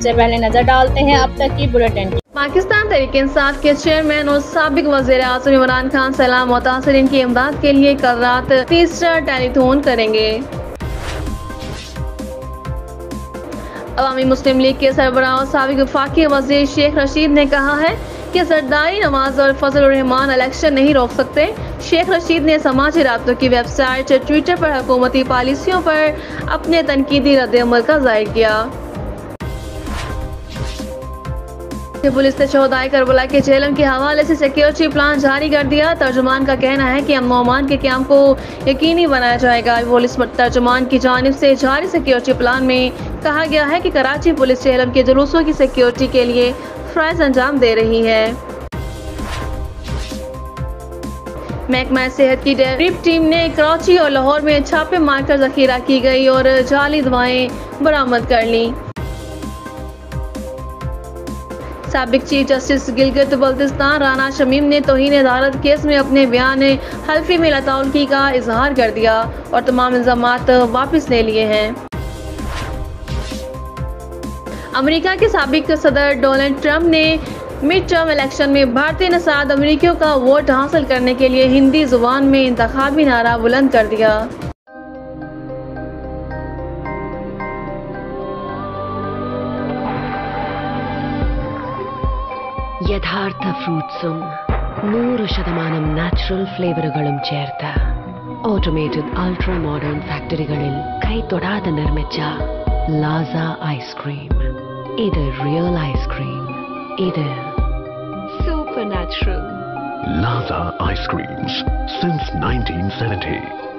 सबसे पहले नजर डालते हैं अब तक की बुलेटिन। पाकिस्तान तहरीक-ए-इंसाफ के चेयरमैन और साबिक वज़ीर-ए-आज़म इमरान खान सैलाब मुतासरीन की इमदाद के लिए कल रात तीसरा टेलीथॉन करेंगे। अवामी मुस्लिम लीग के सरबराह और साबिक वफाकी वज़ीर शेख रशीद ने कहा है कि सरदारी नवाज और फजल रहमान इलेक्शन नहीं रोक सकते। शेख रशीद ने समाजी राब्तों की वेबसाइट ट्विटर पर हुकूमती पॉलिसियों पर अपने तनकीदी रद्द-ए-अमल का ज़ाहिर किया। पुलिस ने शोहदाए करबला के जेलम के हवाले से सिक्योरिटी प्लान जारी कर दिया। तर्जुमान का कहना है कि अमन अमान के क़याम को यकीनी बनाया जाएगा। पुलिस तर्जुमान की जानिब से जारी सिक्योरिटी प्लान में कहा गया है कि कराची पुलिस जेलम के जुलूसों की सिक्योरिटी के लिए फ़राइज़ अंजाम दे रही है। महकमा सेहत की ड्रिप टीम ने कराची और लाहौर में छापे मारकर जखीरा की गई और जाली दवाएं बरामद कर ली। साबिक चीफ जस्टिस गिलगित बल्तिस्तान राना शमीम ने तौहीन अदालत केस में अपने बयान हल्फी में लताउल्की का इजहार कर दिया और तमाम इल्जामात वापस ले लिए हैं। अमेरिका के साबिक सदर डोनाल्ड ट्रंप ने मिड टर्म इलेक्शन में भारतीय नसाद अमेरिकियों का वोट हासिल करने के लिए हिंदी जुबान में इंतखाबी नारा बुलंद कर दिया। യഥാർത്ഥ ഫ്രൂട്ട്സും 100% നാച്ചുറൽ ഫ്ലേവറുകളും ചേർത്ത ഓട്ടോമേറ്റഡ് അൾട്രാ മോഡേൺ ഫാക്ടറികളിൽ കൈതൊടാതെ നിർമ്മിച്ച ലാസ ഐസ്ക്രീം. ഇത് റിയൽ ഐസ്ക്രീം. ഇത് super natural. Laza Ice Creams since 1970.